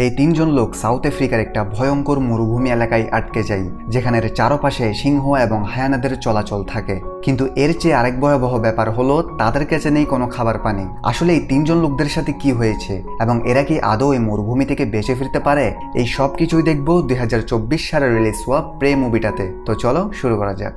এই তিনজন লোক সাউথ আফ্রিকার একটা ভয়ঙ্কর মরুভূমি এলাকায় আটকে যায়, যেখানের চারপাশে সিংহ এবং হায়ানাদের চলাচল থাকে। কিন্তু এর চেয়ে আরেক ভয়াবহ ব্যাপার হলো তাদের কাছে নেই কোনো খাবার পানি। আসলে এই তিনজন লোকদের সাথে কি হয়েছে এবং এরা কি আদৌ এই মরুভূমি থেকে বেঁচে ফিরতে পারে, এই সব কিছুই দেখবো 2024 সালে রিলিজ হওয়া প্রে মুভিটাতে। তো চলো শুরু করা যাক।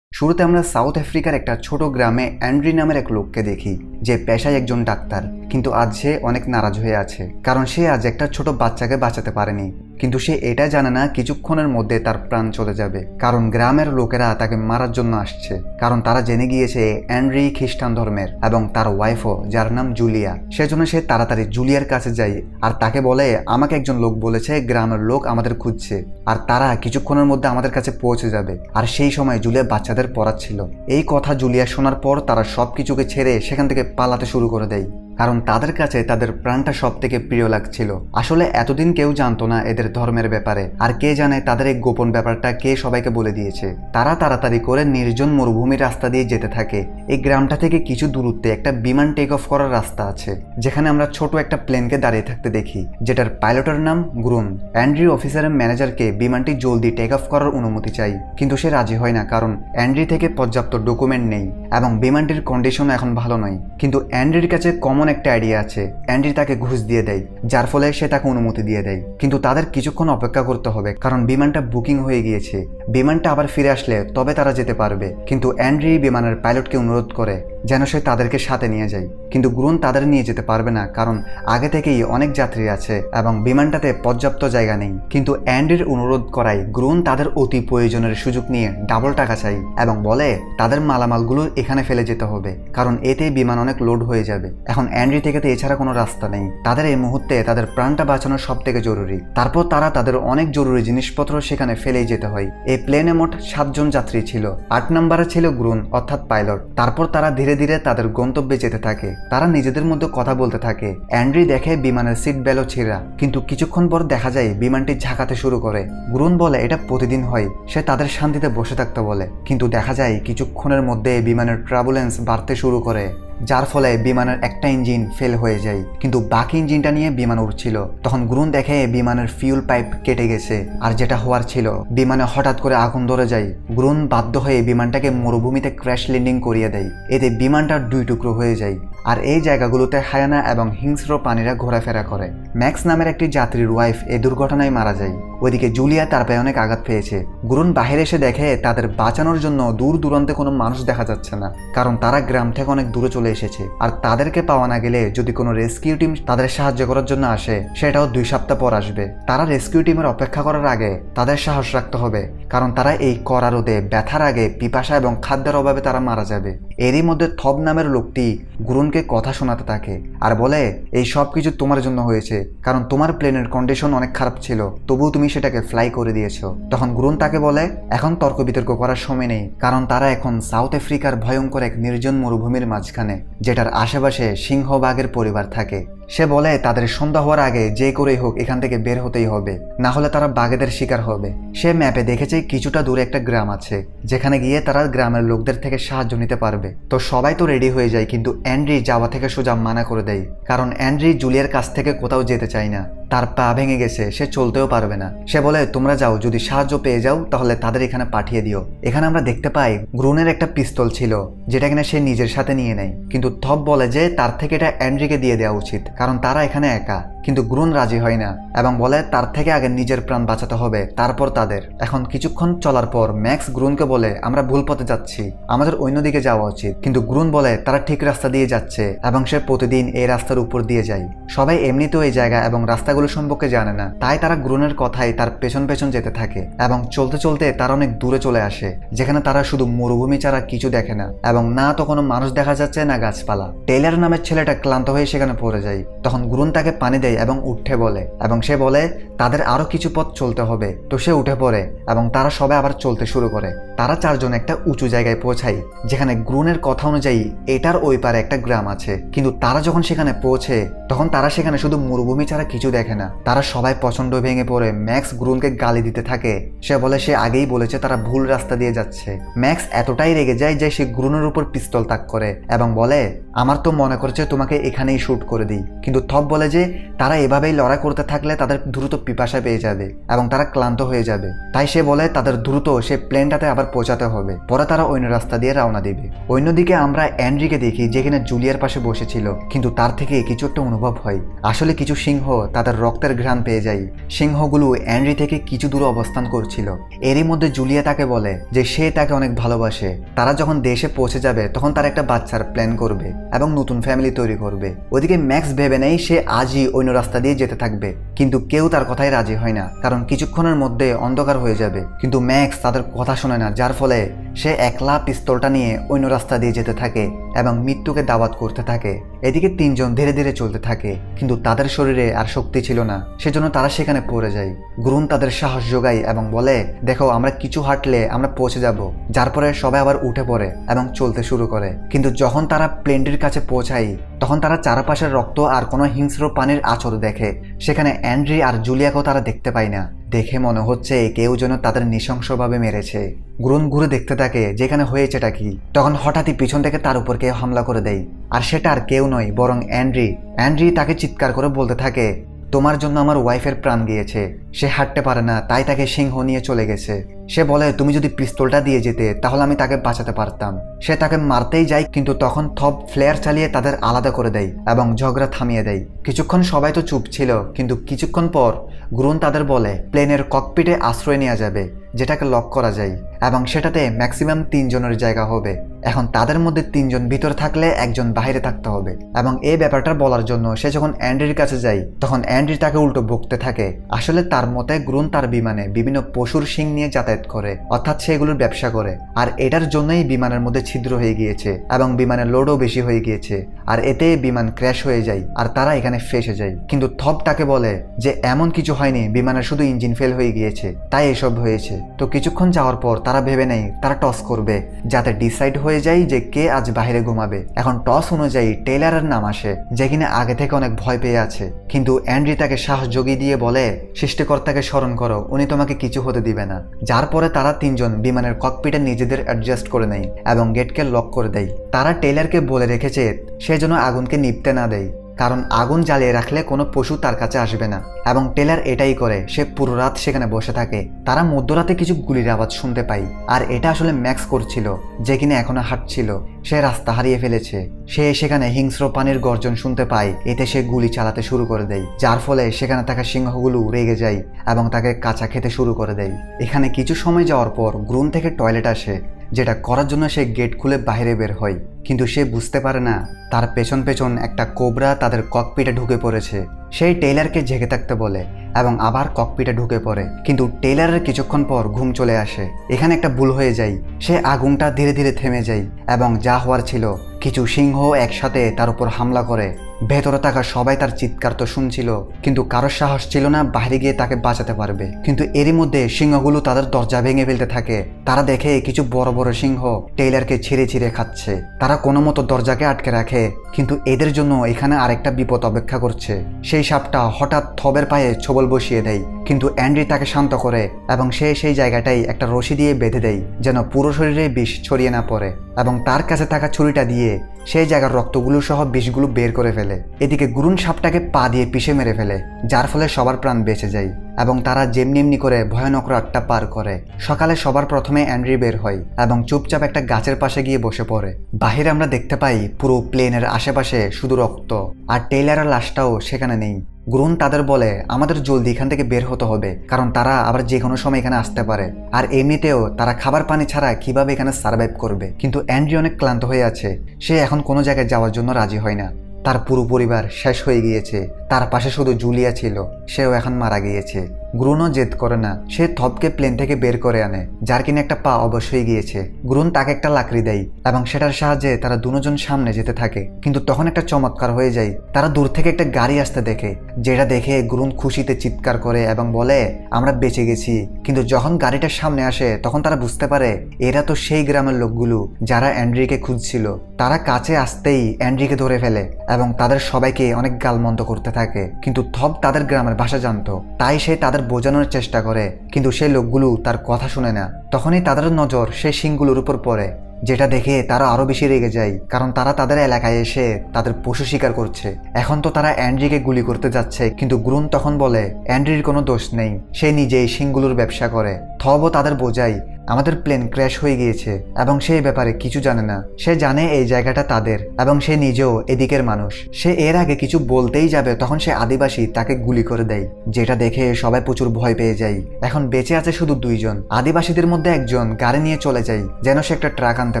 শুরুতে আমরা সাউথ আফ্রিকার একটা ছোট গ্রামে অ্যান্ড্রি নামের এক লোককে দেখি, যে পেশায় একজন ডাক্তার। কিন্তু আজ সে অনেক নারাজ হয়ে আছে, কারণ সে আজ একটা ছোট বাচ্চাকে বাঁচাতে পারেনি। কিন্তু সে এটা জানে না কিছুক্ষণের মধ্যে তার প্রাণ চলে যাবে, কারণ গ্রামের লোকেরা তাকে মারার জন্য আসছে। কারণ তারা জেনে গিয়েছে অ্যান্ড্রি খ্রিস্টান ধর্মের এবং তার ওয়াইফও, যার নাম জুলিয়া। সেজন্য সে তাড়াতাড়ি জুলিয়ার কাছে যায় আর তাকে বলে, আমাকে একজন লোক বলেছে গ্রামের লোক আমাদের খুঁজছে আর তারা কিছুক্ষণের মধ্যে আমাদের কাছে পৌঁছে যাবে। আর সেই সময় জুলিয়া বাচ্চাদের পড়াচ্ছিল। এই কথা জুলিয়া শোনার পর তারা সবকিছুকে ছেড়ে সেখান থেকে পালাতে শুরু করে দেয়, কারণ তাদের কাছে তাদের প্রাণটা সব থেকে প্রিয় লাগছিল। আসলে এতদিন কেউ জানতো না এদের ধর্মের ব্যাপারে, আর কে জানে তাদের এই গোপন ব্যাপারটা কে সবাইকে বলে দিয়েছে। তারা তাড়াতাড়ি করে নির্জন মরুভূমির রাস্তা দিয়ে যেতে থাকে। এই গ্রামটা থেকে কিছু দূরত্বে একটা বিমান টেক অফ করার রাস্তা আছে, যেখানে আমরা ছোট একটা প্লেনকে দাঁড়িয়ে থাকতে দেখি, যেটার পাইলটের নাম গ্রুন। অ্যান্ড্রি অফিসারের ম্যানেজারকে বিমানটি জলদি টেক অফ করার অনুমতি চাই, কিন্তু সে রাজি হয় না, কারণ অ্যান্ড্রি থেকে পর্যাপ্ত ডকুমেন্ট নেই এবং বিমানটির কন্ডিশন এখন ভালো নয়। কিন্তু অ্যান্ড্রির কাছে একটা আইডিয়া আছে। অ্যান্ড্রি তাকে ঘুষ দিয়ে দেয়, যার ফলে সে তাকে অনুমতি দিয়ে দেয়। কিন্তু তাদের কিছুক্ষণ অপেক্ষা করতে হবে, কারণ বিমানটা বুকিং হয়ে গিয়েছে। বিমানটা আবার ফিরে আসলে তবে তারা যেতে পারবে। কিন্তু অ্যান্ড্রি বিমানের পাইলটকে অনুরোধ করে যেন সে তাদেরকে সাথে নিয়ে যায়। কিন্তু গ্রুন তাদের নিয়ে যেতে পারবে না, কারণ আগে থেকেই অনেক যাত্রী আছে এবং বিমানটাতে পর্যাপ্ত জায়গা নেই। কিন্তু অ্যান্ড্রির অনুরোধ করায় গ্রুন তাদের অতি প্রয়োজনের সুযোগ নিয়ে ডাবল টাকা চাই এবং বলে তাদের মালামালগুলো এখানে ফেলে যেতে হবে, কারণ এতে বিমান অনেক লোড হয়ে যাবে। এখন অ্যান্ড্রি থেকে তো এছাড়া কোনো রাস্তা নেই। তাদের এই মুহূর্তে তাদের প্রাণটা বাঁচানো সব থেকে জরুরি। তারপর তারা তাদের অনেক জরুরি জিনিসপত্র সেখানে ফেলেই যেতে হয়। এই প্লেনে মোট 7 জন যাত্রী ছিল। 8 নম্বরে ছিল গ্রুন অর্থাৎ পাইলট। তারপর তারা ধীরে ধীরে তাদের গন্তব্যে যেতে থাকে। তারা নিজেদের মধ্যে কথা বলতে থাকে। অ্যান্ড্রি দেখে বিমানের সিট বেলও ছিঁড়া, কিন্তু কিছুক্ষণ পর দেখা যায় বিমানটি ঝাঁকাতে শুরু করে। গ্রুন বলে এটা প্রতিদিন হয়, সে তাদের শান্তিতে বসে থাকতে বলে। কিন্তু দেখা যায় কিছুক্ষণের মধ্যে বিমানের ট্রাবুলেন্স বাড়তে শুরু করে, যার ফলে বিমানের একটা ইঞ্জিন ফেল হয়ে যায়, কিন্তু বাকি ইঞ্জিনটা নিয়ে বিমান উড়ছিল। তখন গ্রুন দেখে বিমানের ফিউল পাইপ কেটে গেছে, আর যেটা হওয়ার ছিল বিমানে হঠাৎ করে আগুন ধরে যায়। গ্রুন বাধ্য হয়ে বিমানটাকে মরুভূমিতে ক্র্যাশ ল্যান্ডিং করিয়ে দেয়। এতে বিমানটা 2 টুকরো হয়ে যায়। আর এই জায়গাগুলোতে হায়ানা এবং হিংস্র প্রাণীরা ঘোরাফেরা করে। ম্যাক্স নামের একটি যাত্রীর ওয়াইফ এই দুর্ঘটনায় মারা যায়। ওইদিকে জুলিয়া তার পায়ে অনেক আঘাত পেয়েছে। গ্রুন বাহিরে এসে দেখে তাদের বাঁচানোর জন্য দূর দূরান্তে কোনো মানুষ দেখা যাচ্ছে না, কারণ তারা গ্রাম থেকে অনেক দূরে চলে এসেছে। আর তাদেরকে পাওয়া না গেলে যদি কোনো রেস্কিউ টিম তাদের সাহায্য করার জন্য আসে, সেটাও 2 সপ্তাহ পর আসবে। তারা রেস্কিউ টিমের অপেক্ষা করার আগে তাদের সাহস রাখতে হবে, কারণ তারা এই কড়া রোদে ব্যথার আগে পিপাসা এবং খাদ্যের অভাবে তারা মারা যাবে। এরই মধ্যে থব নামের লোকটি গ্রুনকে কথা শোনাতে থাকে আর বলে, এই সব কিছু তোমার জন্য হয়েছে, কারণ তোমার প্লেনের কন্ডিশন অনেক খারাপ ছিল, তবুও তুমি সেটাকে ফ্লাই করে দিয়েছো। তখন গ্রুন তাকে বলে, এখন তর্ক বিতর্ক করার সময় নেই, কারণ তারা এখন সাউথ আফ্রিকার ভয়ঙ্কর এক নির্জন মরুভূমির মাঝখানে, যেটার আশেপাশে সিংহবাগের পরিবার থাকে। সে বলে তাদের সন্ধ্যা হওয়ার আগে যে করেই হোক এখান থেকে বের হতেই হবে, না হলে তারা বাঘেদের শিকার হবে। সে ম্যাপে দেখেছে কিছুটা দূরে একটা গ্রাম আছে, যেখানে গিয়ে তারা গ্রামের লোকদের থেকে সাহায্য নিতে পারবে। তো সবাই তো রেডি হয়ে যায়, কিন্তু অ্যান্ড্রি যাওয়া থেকে সোজা মানা করে দেয়, কারণ অ্যান্ড্রি জুলিয়ার কাছ থেকে কোথাও যেতে চায় না। তার পা ভেঙে গেছে, সে চলতেও পারবে না। সে বলে, তোমরা যাও, যদি সাহায্য পেয়ে যাও তাহলে তাদের এখানে পাঠিয়ে দিও। এখানে আমরা দেখতে পাই গ্রুনের একটা পিস্তল ছিল, যেটা কিনা সে নিজের সাথে নিয়ে নেয়। কিন্তু থব বলে যে তার থেকে এটা অ্যান্ড্রিকে দিয়ে দেওয়া উচিত, কারণ তারা এখানে একা। কিন্তু গ্রুন রাজি হয় না এবং বলে তার থেকে আগে নিজের প্রাণ বাঁচাতে হবে, তারপর তাদের। এখন কিছুক্ষণ চলার পর ম্যাক্স গ্রুনকে বলে, আমরা ভুল পথে যাচ্ছি, আমাদের অন্যদিকে যাওয়া উচিত। কিন্তু গ্রুন বলে তারা ঠিক রাস্তা দিয়ে যাচ্ছে এবং সে প্রতিদিন এই রাস্তার উপর দিয়ে যায়। সবাই এমনিতেও এই জায়গা এবং রাস্তাগুলো সম্পর্কে জানে না, তাই তারা গ্রুনের কথাই তার পেছন পেছন যেতে থাকে এবং চলতে চলতে তারা অনেক দূরে চলে আসে, যেখানে তারা শুধু মরুভূমি ছাড়া কিছু দেখে না এবং না তো কোনো মানুষ দেখা যাচ্ছে না গাছপালা। টেইলার নামের ছেলেটা ক্লান্ত হয়ে সেখানে পড়ে যায়। তখন গ্রুন তাকে পানি দেয় এবং উঠে বলে, এবং সে বলে তাদের আরো কিছু পথ চলতে হবে। তো সে উঠে পড়ে এবং তারা সবাই আবার চলতে শুরু করে। তারা 4 জন একটা উঁচু জায়গায় পৌঁছায়, যেখানে গ্রুনের কথা অনুযায়ী এটার ওই পারে একটা গ্রাম আছে। কিন্তু তারা যখন সেখানে পৌঁছে, তখন তারা সেখানে শুধু মরুভূমি ছাড়া কিছু দেখে না। তারা সবাই প্রচন্ড ভেঙে পড়ে ম্যাক্স গ্রুনকে গালি দিতে থাকে। সে বলে সে আগেই বলেছে তারা ভুল রাস্তা দিয়ে যাচ্ছে। ম্যাক্স এতটাই রেগে যায় যে সে গ্রুনের উপর পিস্তল তাক করে এবং বলে, আমার তো মনে করছে তোমাকে এখানেই শুট করে দিই। কিন্তু থব বলে যে তারা এভাবেই লড়াই করতে থাকলে তাদের দ্রুত পিপাসা পেয়ে যাবে এবং তারা ক্লান্ত হয়ে যাবে। তাই সে বলে তাদের দ্রুত সে প্লেনটাতে আবার পৌঁছাতে হবে, পরে তারা অন্য রাস্তা দিয়ে রওনা দিবে। অন্যদিকে আমরা অ্যান্ড্রিকে দেখি যেখানে জুলিয়ার পাশে বসেছিল, কিন্তু তার থেকে কিছু একটা অনুভব হয়। আসলে কিছু সিংহ তাদের রক্তের ঘ্রাণ পেয়ে যায়। সিংহগুলো অ্যান্ড্রি থেকে কিছু দূরে অবস্থান করছিল। এরই মধ্যে জুলিয়া তাকে বলে যে সে তাকে অনেক ভালোবাসে। তারা যখন দেশে পৌঁছে যাবে তখন তারা একটা বাচ্চার প্ল্যান করবে এবং নতুন ফ্যামিলি তৈরি করবে। ওদিকে ম্যাক্স ভেবে নেই সে আজই অন্য রাস্তা দিয়ে যেতে থাকবে, কিন্তু কেউ তার কথায় রাজি হয় না, কারণ কিছুক্ষণের মধ্যে অন্ধকার হয়ে যাবে। কিন্তু ম্যাক্স তাদের কথা শোনে না, যার ফলে সে একলা পিস্তলটা নিয়ে অন্য রাস্তা দিয়ে যেতে থাকে এবং মৃত্যুকে দাওয়াত করতে থাকে। এদিকে তিনজন ধীরে ধীরে চলতে থাকে, কিন্তু তাদের শরীরে আর শক্তি ছিল না, সেজন্য তারা সেখানে পড়ে যায়। গ্রুন তাদের সাহস যোগায় এবং বলে, দেখো আমরা কিছু হাঁটলে আমরা পৌঁছে যাব। যার পরে সবাই আবার উঠে পড়ে এবং চলতে শুরু করে। কিন্তু যখন তারা প্লেনটির কাছে পৌঁছায় তখন তারা চারপাশের রক্ত আর কোনো হিংস্র প্রাণীর আচর দেখে। সেখানে অ্যান্ড্রি আর জুলিয়াকেও তারা দেখতে পায় না। দেখে মনে হচ্ছে কেউ যেন তাদের নৃশংসভাবে মেরেছে। গ্রুন ঘুরে দেখতে থাকে যেখানে হয়েছেটা কি। তখন হঠাৎই পিছন থেকে তার উপর কেউ হামলা করে দেয়, আর সেটা আর কেউ নয় বরং অ্যান্ড্রি। অ্যান্ড্রি তাকে চিৎকার করে বলতে থাকে, তোমার জন্য আমার ওয়াইফের প্রাণ গিয়েছে, সে হাঁটতে পারে না তাই তাকে সিংহ নিয়ে চলে গেছে। সে বলে তুমি যদি পিস্তলটা দিয়ে যেতে তাহলে আমি তাকে বাঁচাতে পারতাম। সে তাকে মারতেই যায়, কিন্তু তখন থপ ফ্লেয়ার চালিয়ে তাদের আলাদা করে দেয় এবং ঝগড়া থামিয়ে দেয়। কিছুক্ষণ সবাই তো চুপ ছিল, কিন্তু কিছুক্ষণ পর গ্রুন তাদের বলে প্লেনের ককপিটে আশ্রয় নেওয়া যাবে, যেটাকে লক করা যায় এবং সেটাতে ম্যাক্সিমাম 3 জনের জায়গা হবে। এখন তাদের মধ্যে 3 জন ভিতরে থাকলে একজন বাইরে থাকতে হবে। এবং এই ব্যাপারটা বলার জন্য সে যখন অ্যান্ড্রির কাছে যায় তখন অ্যান্ড্রি তাকে উল্টো বকতে থাকে। আসলে তার মতে গ্রুন তার বিমানে বিভিন্ন পশুর শিং নিয়ে যাতায়াত করে, অর্থাৎ সেগুলোর ব্যবসা করে, আর এটার জন্যই বিমানের মধ্যে ছিদ্র হয়ে গিয়েছে এবং বিমানের লোডও বেশি হয়ে গিয়েছে, আর এতে বিমান ক্র্যাশ হয়ে যায় আর তারা এখানে ফেসে যায়। কিন্তু থপ তাকে বলে যে এমন কিছু হয়নি, বিমানের শুধু ইঞ্জিন ফেল হয়ে গিয়েছে, তাই এসব হয়েছে। তো কিছুক্ষণ যাওয়ার পর তারা ভেবে নেয় তারা টস করবে, যাতে ডিসাইড হয়ে যায় যে কে আজ বাইরে ঘুমাবে। এখন টস অনুযায়ী টেইলারের নাম আসে, যে কিনা আগে থেকে অনেক ভয় পেয়ে আছে। কিন্তু অ্যান্ড্রি তাকে সাহস জগিয়ে দিয়ে বলে সৃষ্টিকর্তাকে স্মরণ করো, উনি তোমাকে কিছু হতে দিবে না। যার পরে তারা 3 জন বিমানের ককপিটে নিজেদের অ্যাডজাস্ট করে নেয় এবং গেটকে লক করে দেয়। তারা টেইলারকে বলে রেখেছে সে যেন আগুনকে নিভতে না দেয়, কারণ আগুন জ্বালিয়ে রাখলে কোনো পশু তার কাছে আসবে না। এবং টেলার এটাই করে, সে পুরো রাত সেখানে বসে থাকে। তারা মধ্যরাতে কিছু গুলির আওয়াজ শুনতে পায়, আর এটা আসলে ম্যাক্স করছিল, যে কিনা এখনো হাঁটছিল। সে রাস্তা হারিয়ে ফেলেছে। সে সেখানে হিংস্র প্রাণীর গর্জন শুনতে পায়, এতে সে গুলি চালাতে শুরু করে দেয়, যার ফলে সেখানে থাকা সিংহগুলো রেগে যায় এবং তাকে কাঁচা খেতে শুরু করে দেয়। এখানে কিছু সময় যাওয়ার পর গ্রুন থেকে টয়লেট আসে, যেটা করার জন্য সে গেট খুলে বাইরে বের হয়। কিন্তু সে বুঝতে পারে না তার পেছন পেছন একটা কোবরা তাদের ককপিটে ঢুকে পড়েছে। সেই টেইলারকে জেগে থাকতে বলে এবং আবার ককপিটে ঢুকে পড়ে, কিন্তু টেইলারের কিছুক্ষণ পর ঘুম চলে আসে। এখানে একটা ভুল হয়ে যায়, সে আগুনটা ধীরে ধীরে থেমে যায় এবং যা হওয়ার ছিল কিছু সিংহ একসাথে তার উপর হামলা করে। ভেতরে থাকা সবাই তার চিৎকার তো শুনছিল, কিন্তু কারোর সাহস ছিল না বাইরে গিয়ে তাকে বাঁচাতে পারবে। কিন্তু এরই মধ্যে সিংহগুলো তাদের দরজা ভেঙে ফেলতে থাকে। তারা দেখে কিছু বড় বড় সিংহ টেইলারকে ছিঁড়ে ছিঁড়ে খাচ্ছে। তারা কোনো মতো দরজাকে আটকে রাখে, কিন্তু এদের জন্য এখানে আরেকটা বিপদ অপেক্ষা করছে। সেই সাপটা হঠাৎ থবের পায়ে ছোবল বসিয়ে দেয়, কিন্তু অ্যান্ড্রি তাকে শান্ত করে এবং সে সেই জায়গাটাই একটা রশি দিয়ে বেঁধে দেয়, যেন পুরো শরীরে বিষ ছড়িয়ে না পড়ে। এবং তার কাছে থাকা ছুরিটা দিয়ে সেই জায়গার রক্তগুলো সহ বিষগুলো বের করে ফেলে। এদিকে গ্রুন সাপটাকে পা দিয়ে পিষে মেরে ফেলে, যার ফলে সবার প্রাণ বেঁচে যায় এবং তারা যেমনি এমনি করে ভয়ানক রাতটা পার করে। সকালে সবার প্রথমে অ্যান্ড্রি বের হয় এবং চুপচাপ একটা গাছের পাশে গিয়ে বসে পড়ে। বাহিরে আমরা দেখতে পাই পুরো প্লেনের আশেপাশে শুধু রক্ত, আর টেইলারের লাশটাও সেখানে নেই। গ্রুন তাদের বলে আমাদের জলদি এখান থেকে বের হতে হবে, কারণ তারা আবার যে কোনো সময় এখানে আসতে পারে, আর এমনিতেও তারা খাবার পানি ছাড়া কিভাবে এখানে সার্ভাইভ করবে। কিন্তু অ্যান্ড্রি অনেক ক্লান্ত হয়ে আছে, সে এখন কোনো জায়গায় যাওয়ার জন্য রাজি হয় না। তার পুরো পরিবার শেষ হয়ে গিয়েছে, তার পাশে শুধু জুলিয়া ছিল, সেও এখন মারা গিয়েছে। গ্রুনও জেদ করে না, সে থপকে প্লেন থেকে বের করে আনে, যার কিনা একটা পা অবশ্যই গিয়েছে। গ্রুন তাকে একটা লাকড়ি দেয় এবং সেটার সাহায্যে তারা দুজন সামনে যেতে থাকে। কিন্তু তখন একটা চমৎকার হয়ে যায়, তারা দূর থেকে একটা গাড়ি আসতে দেখে, যেটা দেখে গ্রুন খুশিতে চিৎকার করে এবং বলে আমরা বেঁচে গেছি। কিন্তু যখন গাড়িটার সামনে আসে তখন তারা বুঝতে পারে এরা তো সেই গ্রামের লোকগুলো যারা অ্যান্ড্রিকে খুঁজছিল। তারা কাছে আসতেই অ্যান্ড্রিকে ধরে ফেলে এবং তাদের সবাইকে অনেক গালমন্দ করতে থাকে। কিন্তু থপ তাদের গ্রামের ভাষা জানতো, তাই সে তাদের বোঝানোর চেষ্টা করে, কিন্তু সেই লোকগুলো তার কথা শুনে না। তখনই তাদের নজর সেই শিংগুলোর উপর পড়ে, যেটা দেখে তারা আরো বেশি রেগে যায়, কারণ তারা তাদের এলাকায় এসে তাদের পশু শিকার করছে। এখন তো তারা অ্যান্ড্রিকে গুলি করতে যাচ্ছে, কিন্তু গ্রুন তখন বলে অ্যান্ড্রির কোনো দোষ নেই, সে নিজেই শিংগুলোর ব্যবসা করে। থবও তাদের বোঝায় আমাদের প্লেন ক্র্যাশ হয়ে গিয়েছে এবং সে ব্যাপারে কিছু জানে না। সে জানে এই জায়গাটা তাদের এবং সে নিজেও এদিকের মানুষ। সে এর আগে কিছু বলতেই যাবে তখন সে আদিবাসী তাকে গুলি করে দেয়, যেটা দেখে সবাই প্রচুর ভয় পেয়ে যায়। এখন বেঁচে আছে শুধু দুইজন। আদিবাসীদের মধ্যে একজন গাড়ি নিয়ে চলে যায় যেন সে একটা ট্রাক আনতে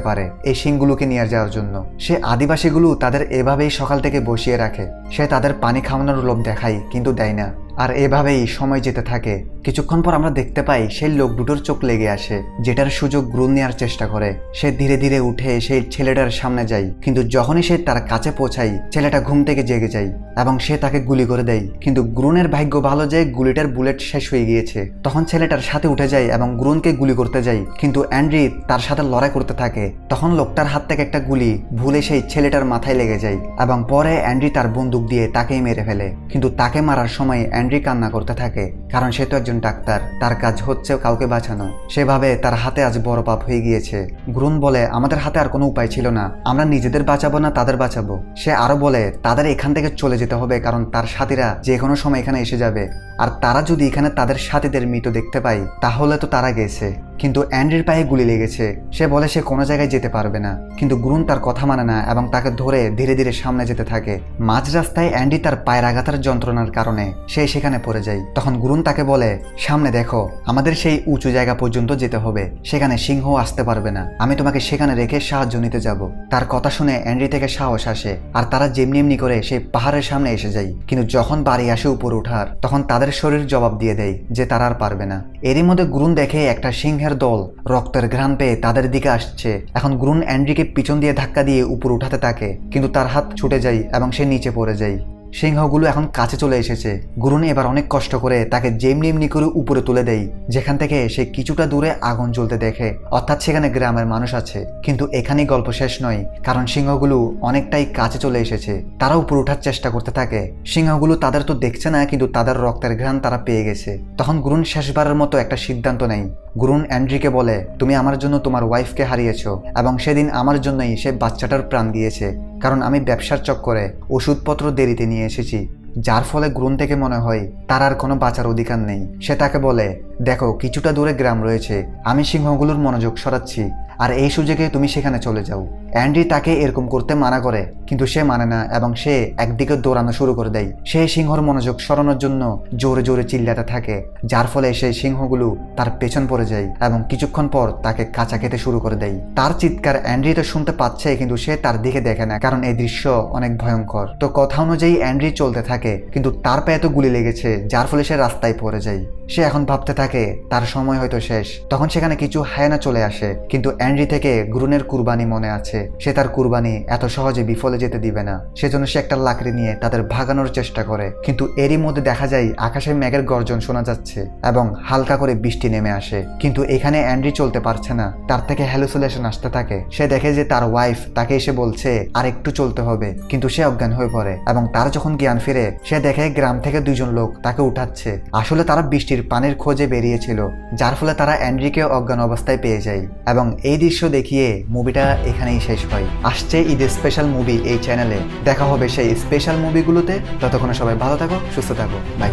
পারে এই শিংগুলোকে নিয়ে যাওয়ার জন্য। সে আদিবাসীগুলো তাদের এভাবেই সকাল থেকে বসিয়ে রাখে। সে তাদের পানি খাওয়ানোর লোভ দেখায় কিন্তু দেয় না, আর এভাবেই সময় যেতে থাকে। কিছুক্ষণ পর আমরা দেখতে পাই সেই লোক দুটোর চোখ লেগে আসে, যেটার সুযোগ গ্রুন নেওয়ার চেষ্টা করে। সে ধীরে ধীরে উঠে সেই ছেলেটার সামনে যায়, কিন্তু যখনই সে তার কাছে পৌঁছায় ছেলেটা ঘুম থেকে জেগে যায় এবং সে তাকে গুলি করে দেয়। কিন্তু গ্রুনের ভাগ্য ভালো যে গুলিটার বুলেট শেষ হয়ে গিয়েছে। তখন ছেলেটার সাথে উঠে যায় এবং গ্রুনকে গুলি করতে যায়, কিন্তু অ্যান্ড্রি তার সাথে লড়াই করতে থাকে। তখন লোকটার হাত থেকে একটা গুলি ভুলে সেই ছেলেটার মাথায় লেগে যায় এবং পরে অ্যান্ড্রি তার বন্দুক দিয়ে তাকেই মেরে ফেলে। কিন্তু তাকে মারার সময় অ্যান্ড্রি কান্না করতে থাকে, কারণ সে তো একজন ডাক্তার, তার কাজ হচ্ছে কাউকে বাঁচানো। সেভাবে তার হাতে আজ বড় পাপ হয়ে গিয়েছে। গ্রুন বলে আমাদের হাতে আর কোনো উপায় ছিল না, আমরা নিজেদের বাঁচাবো না তাদের বাঁচাবো। সে আরো বলে তাদের এখান থেকে চলে যেতে হবে, কারণ তার সাথীরা যে কোনো সময় এখানে এসে যাবে, আর তারা যদি এখানে তাদের সাথীদের মৃত দেখতে পায় তাহলে তো তারা গেছে। কিন্তু অ্যান্ড্রির পায়ে গুলি লেগেছে। সে বলে সে কোনো জায়গায় যেতে পারবে না, কিন্তু গ্রুন তার কথা মানে না এবং তাকে ধরে ধীরে ধীরে সামনে যেতে থাকে। মাঝ রাস্তায় অ্যান্ড্রি তার পায়ের আঘাতের যন্ত্রণার কারণে সে সেখানে পড়ে যায়। তখন গ্রুন তাকে বলে সামনে দেখো, আমাদের সেই উঁচু জায়গা পর্যন্ত যেতে হবে, সেখানে সিংহ আসতে পারবে না, আমি তোমাকে সেখানে রেখে সাহায্য নিতে যাব। তার কথা শুনে অ্যান্ড্রি থেকে সাহস আসে, আর তারা যেমনি এমনি করে সেই পাহাড়ের সামনে এসে যায়। কিন্তু যখন বাড়ি আসে উপরে ওঠার, তখন তাদের শরীর জবাব দিয়ে দেয় যে তারা আর পারবে না। এরই মধ্যে গ্রুন দেখে একটা সিংহের দল রক্তের ঘ্রাণ পেয়ে তাদের দিকে আসছে। এখন গ্রুন অ্যান্ড্রিকে পিছন দিয়ে ধাক্কা দিয়ে উপরে উঠাতে থাকে, কিন্তু তার হাত ছুটে যায় এবং সে নিচে পড়ে যায়। সিংহগুলো এখন কাছে চলে এসেছে। গ্রুন এবার অনেক কষ্ট করে তাকে যেমনি এমনি করে উপরে তুলে দেয়, যেখান থেকে সে কিছুটা দূরে আগুন জ্বলতে দেখে, অর্থাৎ সেখানে গ্রামের মানুষ আছে। কিন্তু এখানেই গল্প শেষ নয়, কারণ সিংহগুলো অনেকটাই কাছে চলে এসেছে। তারা উপরে ওঠার চেষ্টা করতে থাকে। সিংহগুলো তাদের তো দেখছে না, কিন্তু তাদের রক্তের ঘ্রাণ তারা পেয়ে গেছে। তখন গ্রুন শেষবারের মতো একটা সিদ্ধান্ত নেয়। গ্রুন অ্যান্ড্রিকে বলে তুমি আমার জন্য তোমার ওয়াইফকে হারিয়েছো এবং সেদিন আমার জন্যই সে বাচ্চাটার প্রাণ দিয়েছে, কারণ আমি ব্যবসার চক্করে ওষুধপত্র দেরিতে নিয়ে এসেছি, যার ফলে গ্রুন থেকে মনে হয় তার আর কোনো বাঁচার অধিকার নেই। সে তাকে বলে দেখো কিছুটা দূরে গ্রাম রয়েছে, আমি সিংহগুলোর মনোযোগ সরাচ্ছি, আর এই সুযোগে তুমি সেখানে চলে যাও। অ্যান্ড্রি তাকে এরকম করতে মানা করে, কিন্তু সে মানে না এবং সে একদিকে দৌড়ানো শুরু করে দেয়। সে সিংহর মনোযোগ সরানোর জন্য জোরে জোরে চিল্লাতে থাকে, যার ফলে সেই সিংহগুলো তার পেছন পড়ে যায় এবং কিছুক্ষণ পর তাকে কাঁচা খেতে শুরু করে দেয়। তার চিৎকার অ্যান্ড্রি তো শুনতে পাচ্ছে, কিন্তু সে তার দিকে দেখে না, কারণ এই দৃশ্য অনেক ভয়ঙ্কর। তো কথা অনুযায়ী অ্যান্ড্রি চলতে থাকে, কিন্তু তার পায়ে তো গুলি লেগেছে, যার ফলে সে রাস্তায় পড়ে যায়। সে এখন ভাবতে থাকে তার সময় হয়তো শেষ। তখন সেখানে কিছু হায়না চলে আসে, কিন্তু অ্যান্ড্রি থেকে গ্রুনের কুরবানি মনে আছে। সে তার কুরবানি এত সহজে বিফলে যেতে দিবে না, সেজন্য সে একটা লাকড়ি নিয়ে তাদের ভাগানোর চেষ্টা করে। কিন্তু এরই মধ্যে দেখা যায় আকাশে মেঘের গর্জন শোনা যাচ্ছে এবং হালকা করে বৃষ্টি নেমে আসে। কিন্তু এখানে অ্যান্ড্রি চলতে পারছে না, তার থেকে হ্যালুসিনেশন আসতে থাকে। সে দেখে যে তার ওয়াইফ তাকে এসে বলছে আর একটু চলতে হবে, কিন্তু সে অজ্ঞান হয়ে পড়ে এবং তার যখন জ্ঞান ফিরে সে দেখে গ্রাম থেকে দুইজন লোক তাকে উঠাচ্ছে। আসলে তারা বৃষ্টির পানির খোঁজে বেরিয়েছিল, যার ফলে তারা অ্যান্ড্রিকে অজ্ঞান অবস্থায় পেয়ে যায়। এবং এই দৃশ্য দেখিয়ে মুভিটা এখানেই শেষ হয়। আসছে ঈদের স্পেশাল মুভি এই চ্যানেলে, দেখা হবে সেই স্পেশাল মুভিগুলোতে। ততক্ষণে সবাই ভালো থাকো, সুস্থ থাকো, বাই।